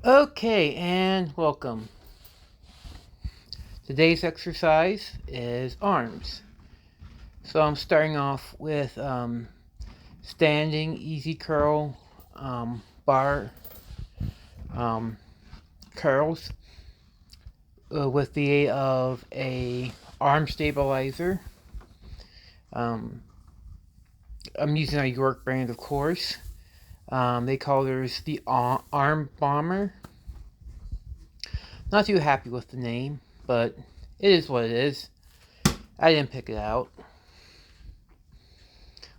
Okay, and welcome. Today's exercise is arms. So I'm starting off with standing easy curl bar um, curls with the aid of a arm stabilizer. Um, I'm using a York brand, of course. They call theirs the Arm Bomber. Not too happy with the name, but it is what it is. I didn't pick it out.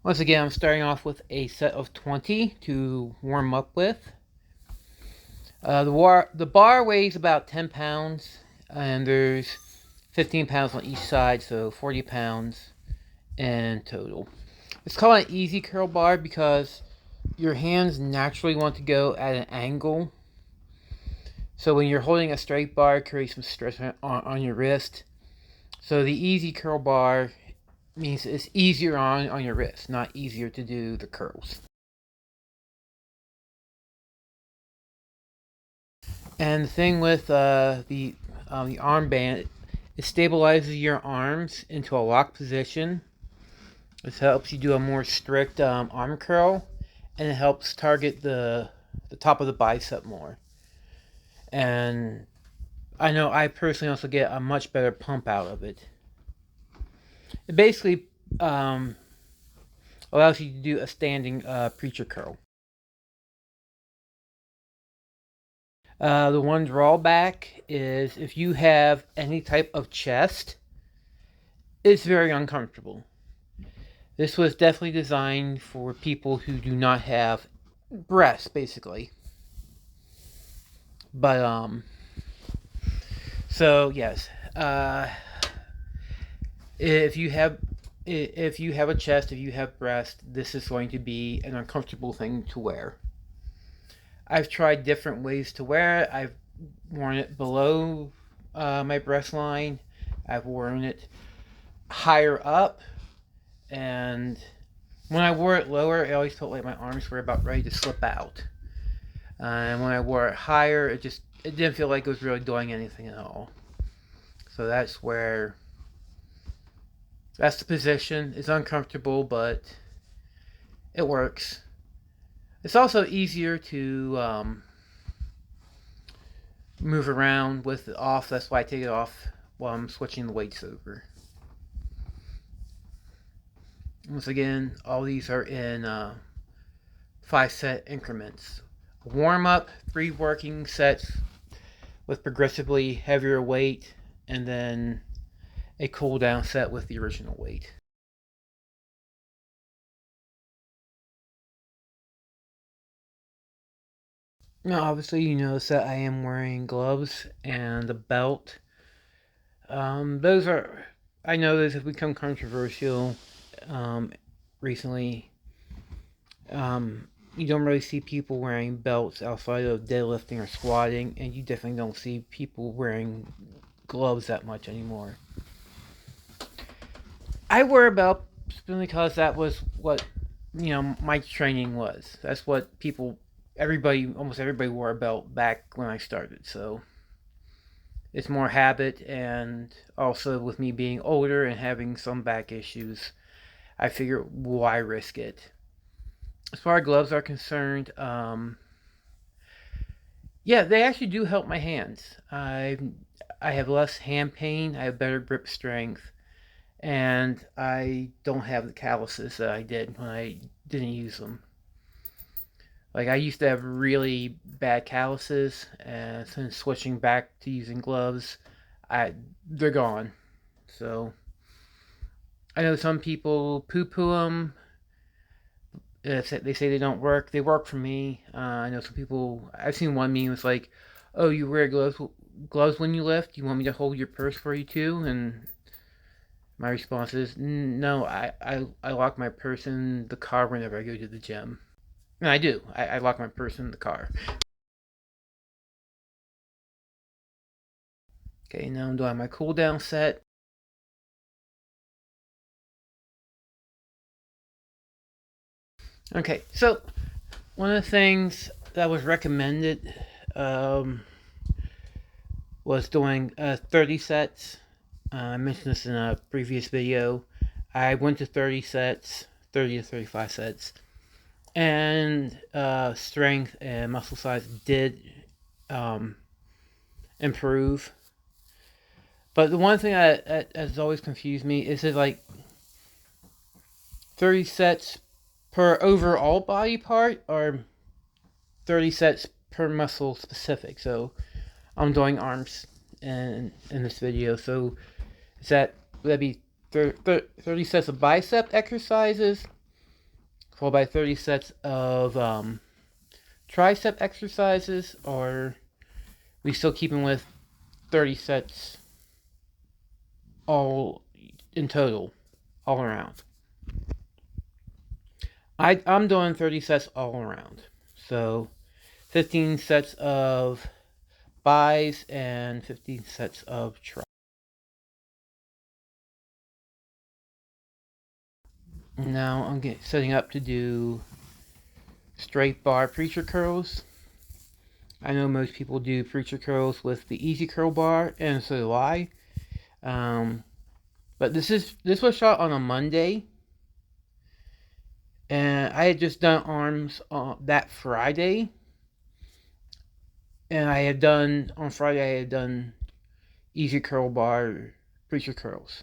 Once again, I'm starting off with a set of 20 to warm up with. The bar weighs about 10 pounds, and there's 15 pounds on each side, so 40 pounds in total. It's called an easy curl bar because your hands naturally want to go at an angle. So when you're holding a straight bar, it creates some stress on your wrist. So the easy curl bar means it's easier on your wrist, not easier to do the curls. And the thing with the armband, it stabilizes your arms into a lock position. This helps you do a more strict arm curl, and it helps target the top of the bicep more. And I know I personally also get a much better pump out of it. It basically um, allows you to do a standing preacher curl. The one drawback is if you have any type of chest, it's very uncomfortable. This was definitely designed for people who do not have breasts, basically. But so yes, if you have if you have a chest, if you have breast, this is going to be an uncomfortable thing to wear. I've tried different ways to wear it. I've worn it below my breast line. I've worn it higher up, and when I wore it lower, it always felt like my arms were about ready to slip out. And when I wore it higher, it didn't feel like it was really doing anything at all. So that's the position. It's uncomfortable, but it works. It's also easier to move around with it off. That's why I take it off while I'm switching the weights over. Once again, all these are in 5 set increments. Warm up, 3 working sets with progressively heavier weight, and then a cool down set with the original weight. Now, obviously, you notice that I am wearing gloves and a belt. Those are, I know those have become controversial recently. You don't really see people wearing belts outside of deadlifting or squatting, and you definitely don't see people wearing gloves that much anymore. I wear a belt simply because that was what my training was. That's what almost everybody wore a belt back when I started. So it's more habit, and also with me being older and having some back issues, I figure why risk it. As far as gloves are concerned, yeah, they actually do help my hands. I have less hand pain. I have better grip strength, and I don't have the calluses that I did when I didn't use them. Like I used to have really bad calluses, and since switching back to using gloves, I they're gone. So I know some people poo-poo them. They say they don't work. They work for me. I know some people. I've seen one meme was like, "Oh, you wear gloves when you lift? You want me to hold your purse for you too?" And my response is, "No, I lock my purse in the car whenever I go to the gym." And I do. I lock my purse in the car. Okay, now I'm doing my cool down set. Okay, so one of the things that was recommended um, was doing 30 sets. I mentioned this in a previous video. I went to 30 sets, 30 to 35 sets, and strength and muscle size did um, improve. But the one thing that has always confused me is it like 30 sets per overall body part or 30 sets per muscle specific. So I'm doing arms in this video. So is that would that be 30 sets of bicep exercises followed by 30 sets of tricep exercises, or we still keeping with 30 sets all in total, all around? I'm doing 30 sets all around. So 15 sets of bis and 15 sets of tri. Now I'm setting up to do straight bar preacher curls. I know most people do preacher curls with the easy curl bar, and so do I. But this was shot on a Monday, and I had just done arms that Friday, and I had done on Friday. I had done easy curl bar preacher curls,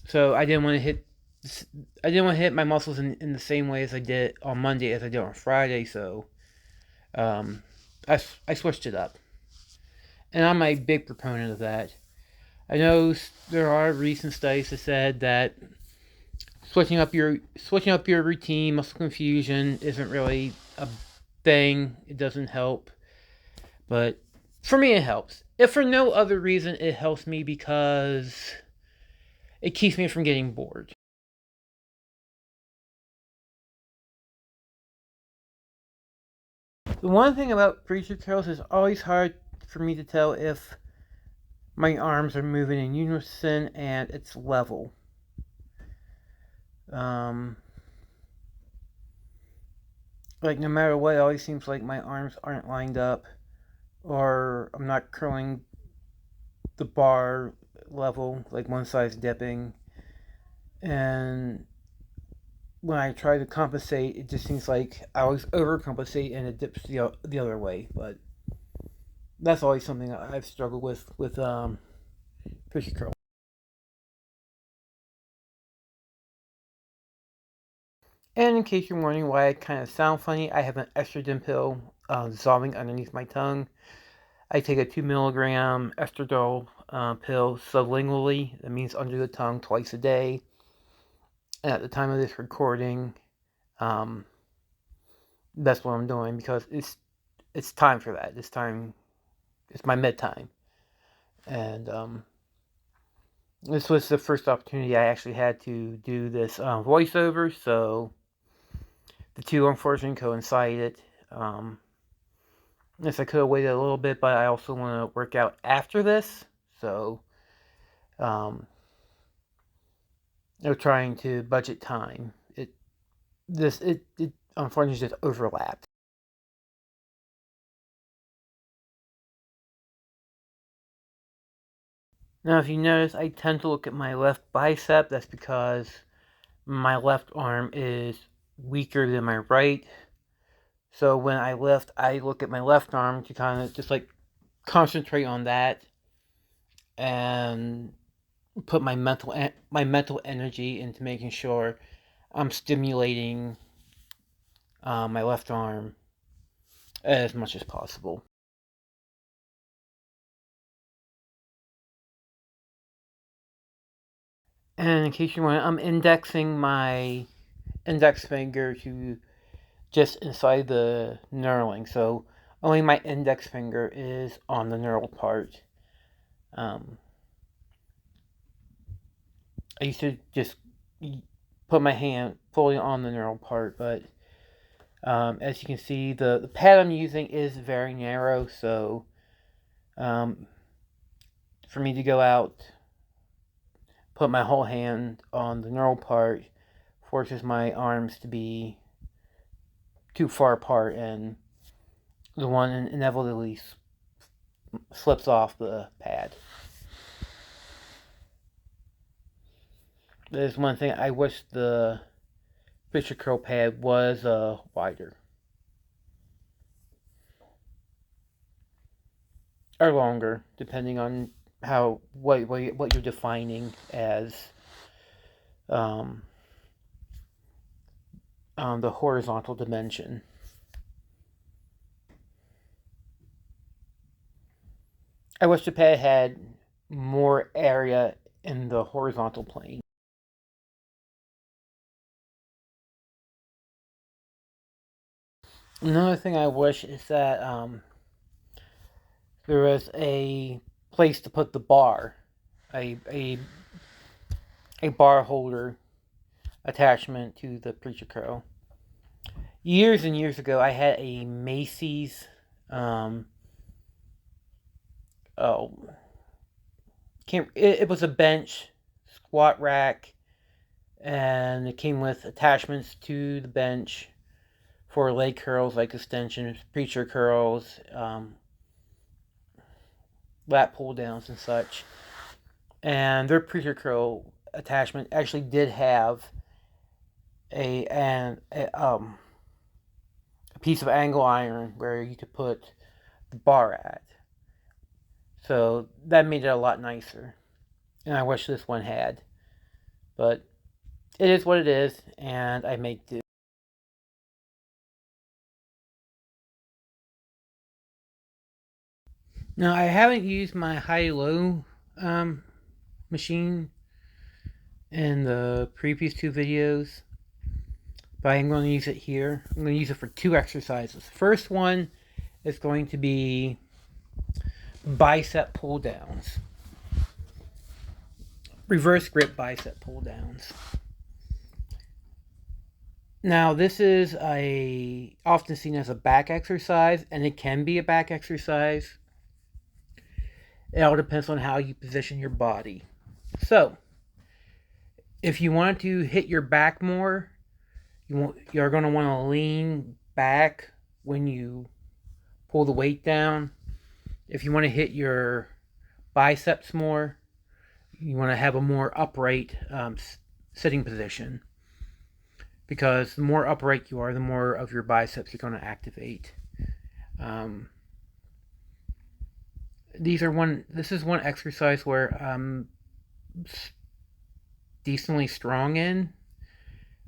so I didn't want to hit my muscles in the same way as I did on Monday as I did on Friday. So um, I switched it up, and I'm a big proponent of that. I know there are recent studies that said that switching up your routine, muscle confusion isn't really a thing. It doesn't help, but for me it helps. If for no other reason, it helps me because it keeps me from getting bored. The one thing about preacher curls is always hard for me to tell if my arms are moving in unison and it's level. Um, like no matter what, it always seems like my arms aren't lined up, or I'm not curling the bar level, like one side's dipping. And when I try to compensate, it just seems like I always overcompensate and it dips the other way. But that's always something I've struggled with preacher curl. And in case you're wondering why I kind of sound funny, I have an estrogen pill dissolving underneath my tongue. I take a 2 milligram estradiol pill sublingually. That means under the tongue twice a day. And at the time of this recording, um, that's what I'm doing because it's time for that. It's my bedtime, and this was the first opportunity I actually had to do this voiceover. So the two unfortunately coincided. Yes, I could have waited a little bit, but I also want to work out after this, so um, they're trying to budget time. It unfortunately just overlapped. Now, if you notice, I tend to look at my left bicep. That's because my left arm is weaker than my right. So when I lift, I look at my left arm to kind of just like concentrate on that and put my mental energy into making sure I'm stimulating my left arm as much as possible. And in case you want, I'm indexing my index finger to just inside the knurling. So only my index finger is on the knurl part. Um, I used to just put my hand fully on the knurl part, but as you can see, the pad I'm using is very narrow, so um, for me to go out, put my whole hand on the knurl part, forces my arms to be too far apart, and the one inevitably slips off the pad. There's one thing I wish the Preacher Curl pad was wider or longer, depending on how what you're defining as um, the horizontal dimension. I wish the pad had more area in the horizontal plane. Another thing I wish is that there was a place to put the bar, a a, a bar holder attachment to the Preacher Curl. Years and years ago, I had a Macy's. Um, oh, it was a bench, squat rack, and it came with attachments to the bench for leg curls like extensions, Preacher curls, lat pull downs, and such. And their Preacher curl attachment actually did have a piece of angle iron where you could put the bar at. So that made it a lot nicer. And I wish this one had. But it is what it is, and I make do. Now, I haven't used my high-low machine in the previous two videos, but I'm going to use it here. I'm going to use it for two exercises. First one is going to be bicep pull downs. Reverse grip bicep pull downs. Now, this is often seen as a back exercise, and it can be a back exercise. It all depends on how you position your body. So, if you want to hit your back more, you're going to want to lean back when you pull the weight down. If you want to hit your biceps more, you want to have a more upright sitting position. Because the more upright you are, the more of your biceps you're going to activate. This is one exercise where I'm decently strong in.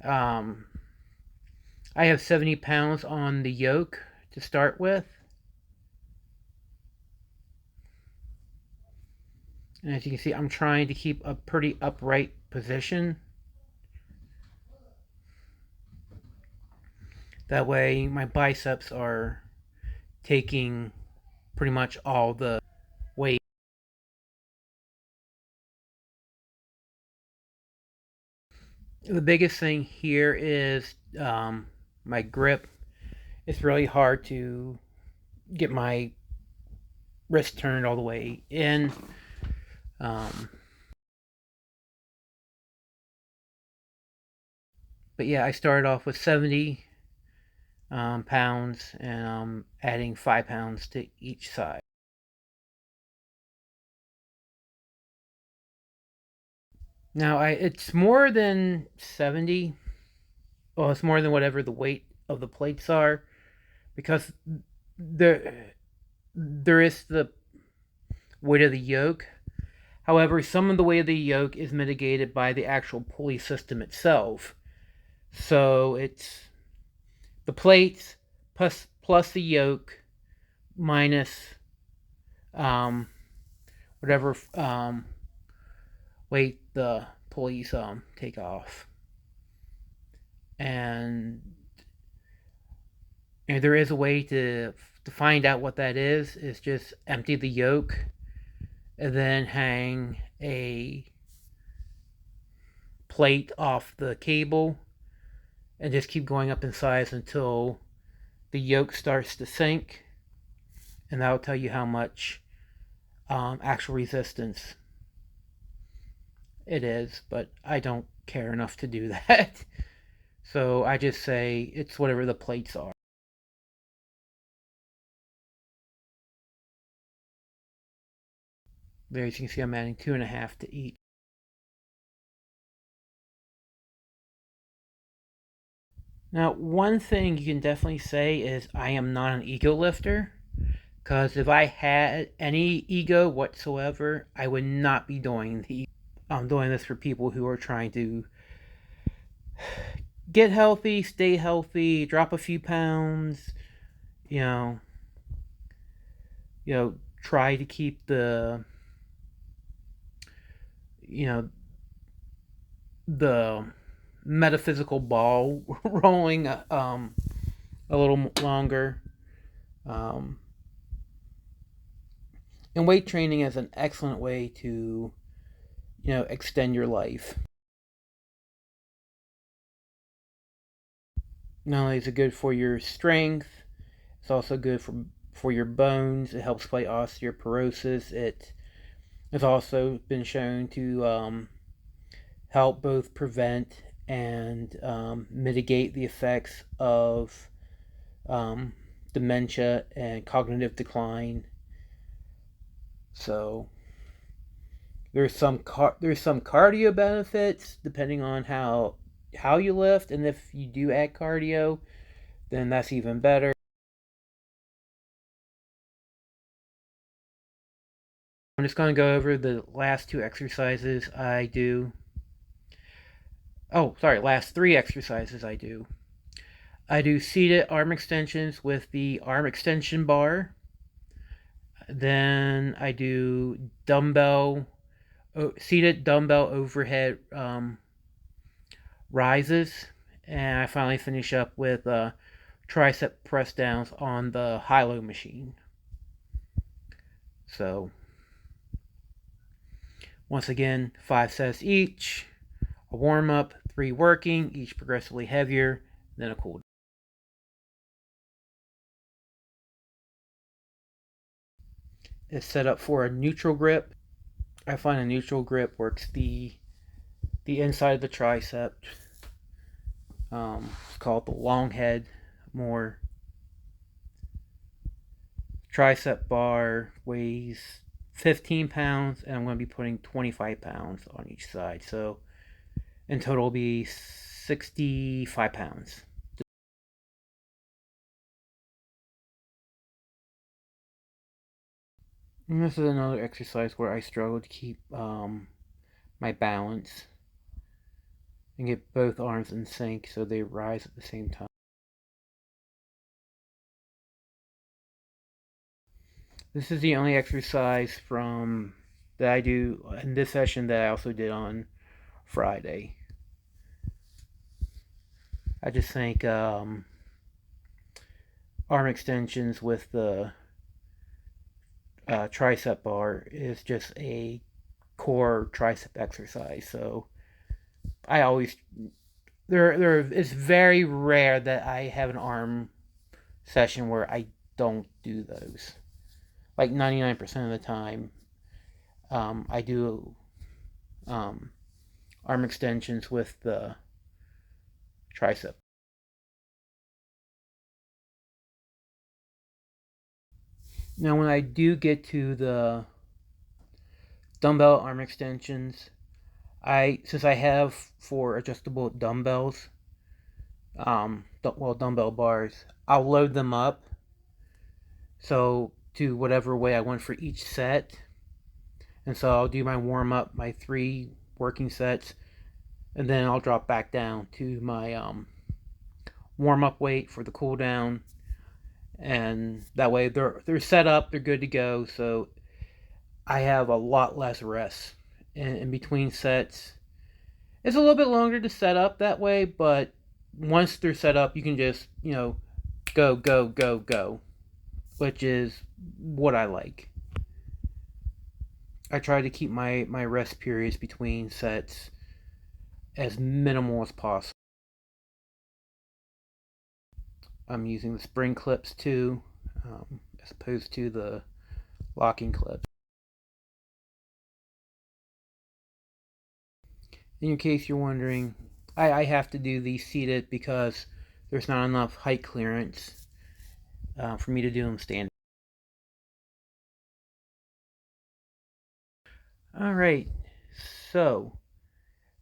I have 70 pounds on the yoke to start with. And as you can see, I'm trying to keep a pretty upright position. That way my biceps are taking pretty much all the weight. The biggest thing here is my grip. It's really hard to get my wrist turned all the way in. But yeah, I started off with 70 pounds, and I'm adding 5 pounds to each side. Now, it's more than 70. Well, it's more than whatever the weight of the plates are, because there is the weight of the yoke. However, some of the weight of the yoke is mitigated by the actual pulley system itself. So it's the plates plus the yoke minus whatever weight the pulleys take off. And there is a way to find out what that is just empty the yoke and then hang a plate off the cable and just keep going up in size until the yoke starts to sink, and that will tell you how much actual resistance it is, but I don't care enough to do that. So I just say it's whatever the plates are. There, as you can see, I'm adding 2.5 to each. Now, one thing you can definitely say is I am not an ego lifter. Because if I had any ego whatsoever, I would not be doing the. I'm doing this for people who are trying to get healthy, stay healthy, drop a few pounds. You know, try to keep the you know the metaphysical ball rolling a little longer. Um, and weight training is an excellent way to extend your life. Not only is it good for your strength, it's also good for your bones. It helps fight osteoporosis. It has also been shown to help both prevent and mitigate the effects of um, dementia and cognitive decline. So there's some cardio benefits depending on how you lift, and if you do add cardio, then that's even better. I'm just going to go over the last two exercises I do. Oh, sorry, last three exercises I do. I do seated arm extensions with the arm extension bar. Then I do seated dumbbell overhead rises, and I finally finish up with tricep press downs on the high-low machine. So once again, 5 sets each, a warm up, 3 working, each progressively heavier, then a cool down. It's set up for a neutral grip. I find a neutral grip works the inside of the tricep. It's called the long head more. Tricep bar weighs 15 pounds, and I'm going to be putting 25 pounds on each side. So in total, will be 65 pounds. And this is another exercise where I struggle to keep my balance and get both arms in sync so they rise at the same time. This is the only exercise from that I do in this session that I also did on Friday. I just think arm extensions with the tricep bar is just a core tricep exercise. So I always there it's very rare that I have an arm session where I don't do those. Like 99% of the time, I do um, arm extensions with the tricep. Now, when I do get to the dumbbell arm extensions, since I have 4 adjustable dumbbells, dumbbell bars, I'll load them up so to whatever way I want for each set, and so I'll do my warm up, my 3 working sets, and then I'll drop back down to my warm up weight for the cool down, and that way they're set up, they're good to go. So I have a lot less rest in between sets. It's a little bit longer to set up that way, but once they're set up, you can just go go go go, which is what I like. I try to keep my rest periods between sets as minimal as possible. I'm using the spring clips too, as opposed to the locking clips. In case you're wondering, I have to do these seated because there's not enough height clearance for me to do them standing. All right. So,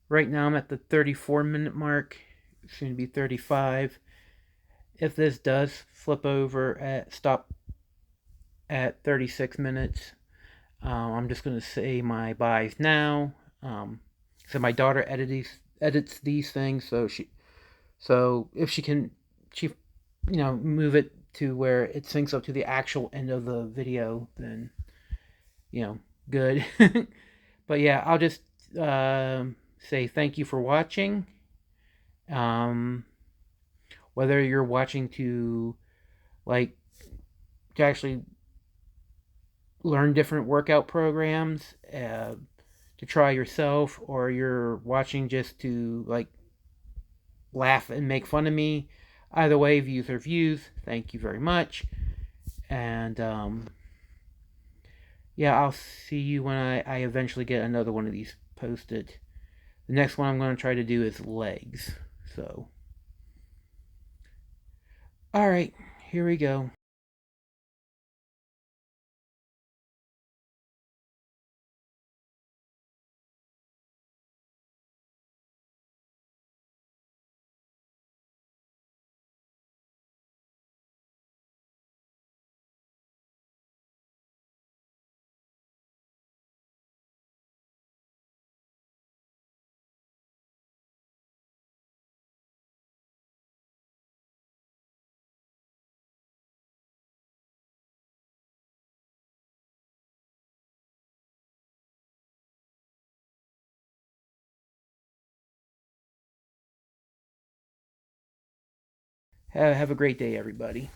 right now I'm at the 34-minute mark, soon to be 35. If this does flip over at stop at 36 minutes, I'm just going to say my buys now. Um, so my daughter edits these things, so if she move it to where it syncs up to the actual end of the video, then good. But yeah, I'll just say thank you for watching. Um, whether you're watching like to actually learn different workout programs to try yourself, or you're watching just to like laugh and make fun of me. Either way, views are views. Thank you very much. And yeah, I'll see you when I eventually get another one of these posted. The next one I'm going to try to do is legs. So, all right, here we go. Have a great day, everybody.